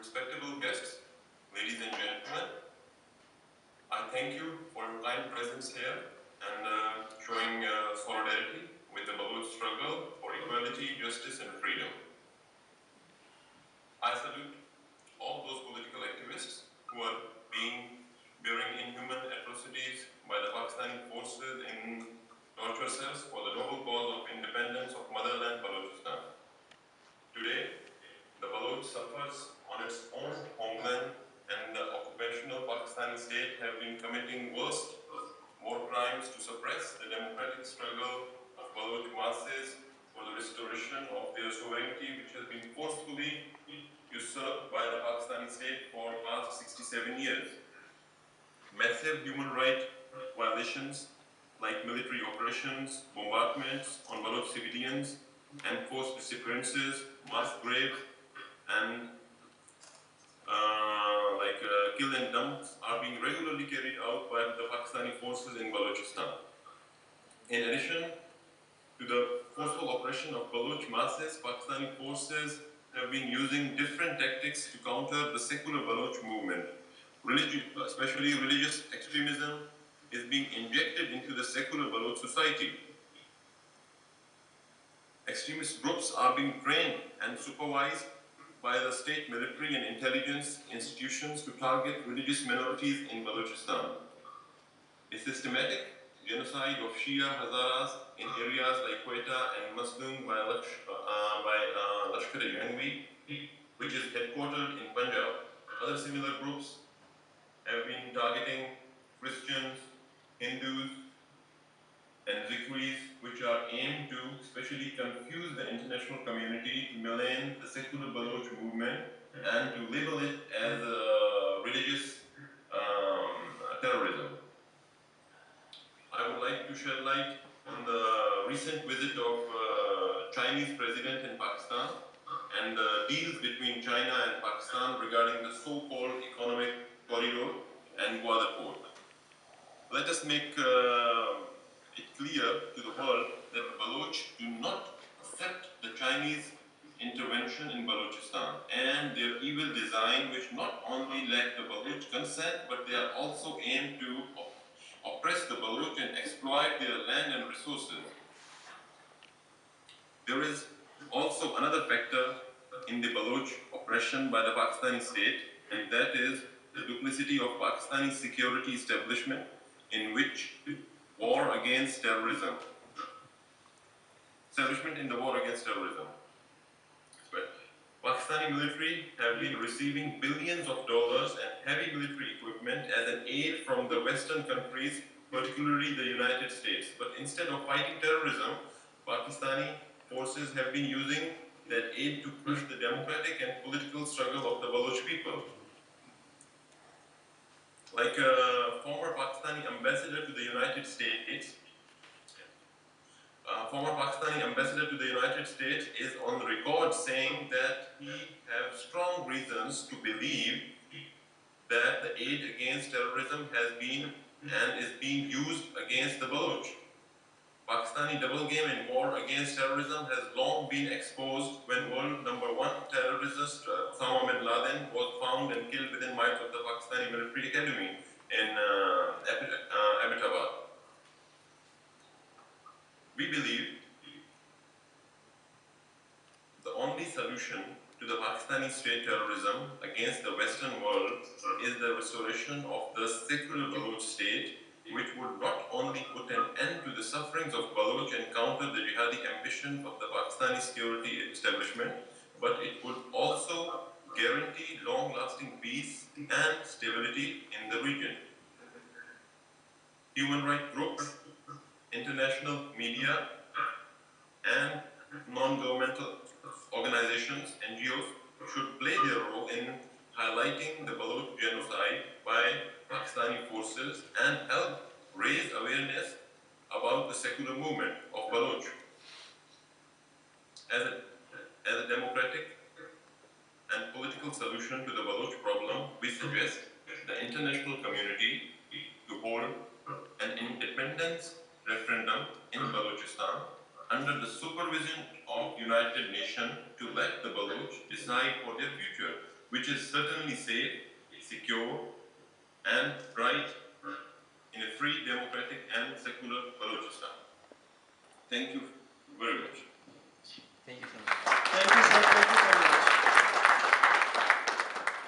Respectable guests, ladies and gentlemen, I thank you for your kind presence here and showing solidarity with the Baloch struggle for equality, justice, and freedom. I salute all those political activists who are bearing inhuman atrocities by the Pakistani forces in torture cells for the noble cause of independence of motherland Balochistan. Today, the Baloch suffers on its own homeland, and the occupational Pakistani state have been committing worst war crimes to suppress the democratic struggle of Baloch masses for the restoration of their sovereignty, which has been forcefully usurped by the Pakistani state for the past 67 years. Massive human rights violations like military operations, bombardments on Baloch civilians, enforced disappearances, mass graves, and kill and dumps are being regularly carried out by the Pakistani forces in Balochistan. In addition to the forceful oppression of Baloch masses, Pakistani forces have been using different tactics to counter the secular Baloch movement. Especially religious extremism is being injected into the secular Baloch society. Extremist groups are being trained and supervised by the state military and intelligence institutions to target religious minorities in Balochistan. A systematic genocide of Shia Hazaras in areas like Quetta and Masloum by Lashkar-e-Jhangvi, which is headquartered in Punjab. Other similar groups have been targeting Christians, Hindus, and Zikris, which are aimed to especially confuse the international community, to malign the secular Baloch movement, and to label it as religious terrorism. I would like to shed light on the recent visit of Chinese president in Pakistan and the deals between China and Pakistan regarding the so-called economic corridor and Gwadar port. Let us make it clear to the world that the Baloch do not accept the Chinese intervention in Balochistan and their evil design, which not only lack the Baloch consent, but they are also aimed to oppress the Baloch and exploit their land and resources. There is also another factor in the Baloch oppression by the Pakistani state, and that is the duplicity of Pakistani security establishment in which war against terrorism. Establishment in the war against terrorism. Pakistani military have been receiving billions of dollars and heavy military equipment as an aid from the Western countries, particularly the United States. But instead of fighting terrorism, Pakistani forces have been using that aid to crush the democratic and political struggle of the Baloch people. Like a former Pakistani ambassador to the United States, is on record saying that he has strong reasons to believe that the aid against terrorism has been and is being used against the Baloch. Pakistani double game in war against terrorism has long been exposed when world number one terrorist Osama bin Laden was found and killed within miles of the Pakistani military academy in Abbottabad. We believe the only solution to the Pakistani state terrorism against the Western world is the restoration of the secular Baloch state, which would not only put an end to the sufferings of Baloch and counter the jihadi ambitions of the Pakistani security establishment, but it would also guarantee long-lasting peace and stability in the region. Human rights groups, international media, and non-governmental organizations, NGOs, should play their role in highlighting the Baloch genocide by Pakistani forces and help raise awareness about the secular movement of Baloch. As a democratic and political solution to the Baloch problem, we suggest the international community to hold an independence referendum in Balochistan under the supervision of United Nations to let the Baloch decide for their future. which is certainly safe, secure, and right